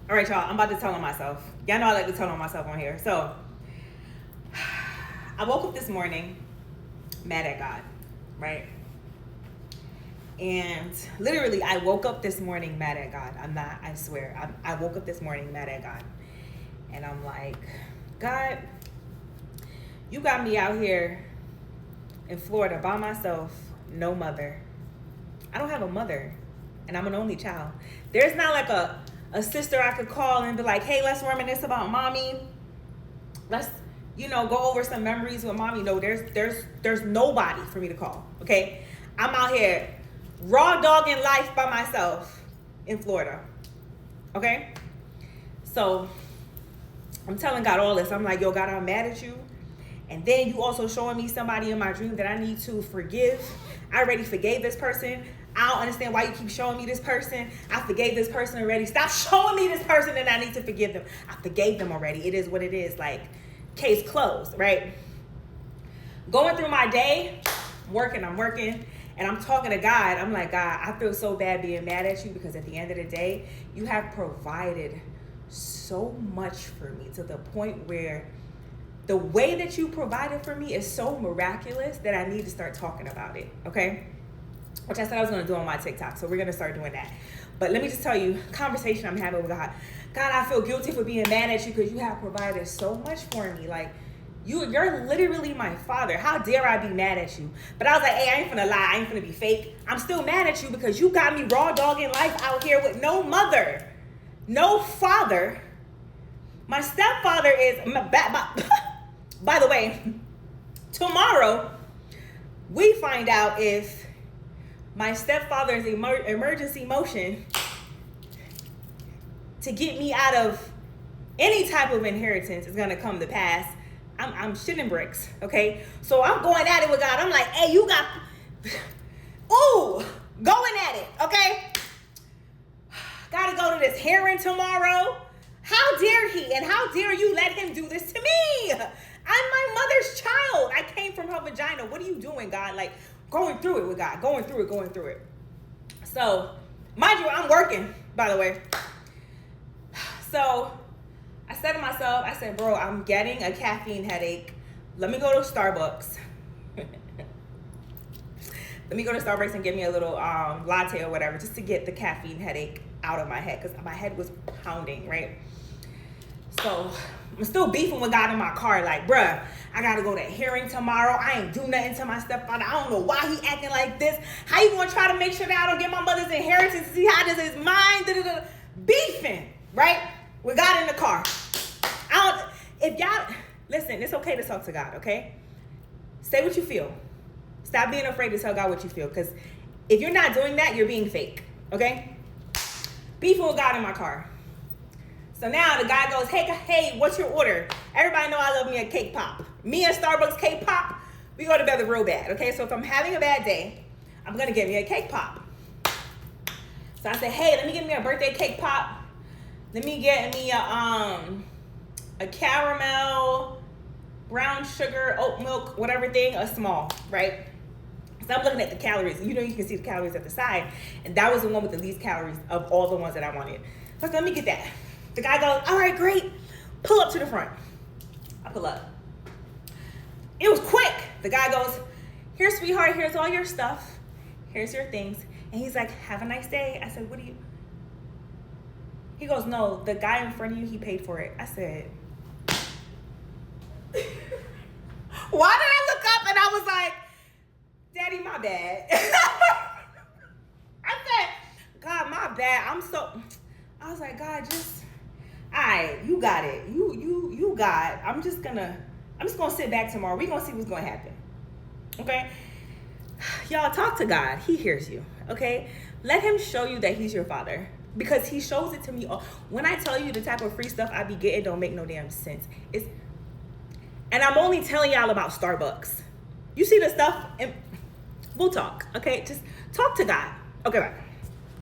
All right, y'all, I'm about to tell on myself. Y'all know I like to tell on myself on here. So, I woke up this morning mad at God, right? And literally, I woke up this morning mad at God. I swear. I woke up this morning mad at God. And I'm like, God, you got me out here in Florida by myself, no mother. I don't have a mother, and I'm an only child. There's not like a sister I could call and be like, hey, let's reminisce about mommy. Let's, go over some memories with mommy. No, there's nobody for me to call, okay? I'm out here raw dogging life by myself in Florida, okay? So I'm telling God all this. I'm like, yo, God, I'm mad at you. And then you also showing me somebody in my dream that I need to forgive. I already forgave this person. I don't understand why you keep showing me this person. I forgave this person already. Stop showing me this person and I need to forgive them. I forgave them already. It is what it is. Like, case closed, right? Going through my day, I'm working, and I'm talking to God. I'm like, God, I feel so bad being mad at you because at the end of the day, you have provided so much for me to the point where the way that you provided for me is so miraculous that I need to start talking about it, okay? Which I said I was going to do on my TikTok, so we're going to start doing that. But let me just tell you, conversation I'm having with God. God, I feel guilty for being mad at you because you have provided so much for me. Like, you're literally my father. How dare I be mad at you? But I was like, hey, I ain't finna lie. I ain't finna be fake. I'm still mad at you because you got me raw dogging life out here with no mother, no father. My stepfather is... By the way, tomorrow, we find out if my stepfather's emergency motion to get me out of any type of inheritance is going to come to pass. I'm shitting bricks, okay? So I'm going at it with God. I'm like, hey, you got... Ooh, going at it, okay? Got to go to this hearing tomorrow. How dare he? And how dare you let him do this to me? I'm my mother's child. I came from her vagina. What are you doing, God? Like, going through it with God. Going through it. So, mind you, I'm working, by the way. So, I said to myself, bro, I'm getting a caffeine headache. Let me go to Starbucks. Let me go to Starbucks and get me a little latte or whatever, just to get the caffeine headache out of my head, because my head was pounding, right? So I'm still beefing with God in my car, like, bruh, I gotta go to hearing tomorrow. I ain't do nothing to my stepfather. I don't know why he acting like this. How you gonna try to make sure that I don't get my mother's inheritance? See how this is mine? Beefing, right? With God in the car. If y'all, listen, it's okay to talk to God, okay? Say what you feel. Stop being afraid to tell God what you feel, because if you're not doing that, you're being fake, okay? Beefing with God in my car. So now the guy goes, hey, what's your order? Everybody know I love me a cake pop. Me and Starbucks cake pop, we go together real bad, okay? So if I'm having a bad day, I'm gonna get me a cake pop. So I said, hey, let me get me a birthday cake pop. Let me get me a caramel, brown sugar, oat milk, whatever thing, a small, right? So I'm looking at the calories. You can see the calories at the side. And that was the one with the least calories of all the ones that I wanted. So let me get that. The guy goes, all right, great. Pull up to the front. I pull up. It was quick. The guy goes, here, sweetheart, here's all your stuff. Here's your things. And he's like, have a nice day. I said, what do you... He goes, no, the guy in front of you, he paid for it. I said... Why did I look up and I was like, Daddy, my bad. I said, God, my bad. I was like, God, just, all right, you got it. You got it. I'm just gonna sit back tomorrow. We're gonna see what's gonna happen. Okay? Y'all, talk to God. He hears you. Okay? Let him show you that he's your father. Because he shows it to me. When I tell you the type of free stuff I be getting don't make no damn sense. And I'm only telling y'all about Starbucks. You see the stuff, and we'll talk, okay? Just talk to God. Okay, bye.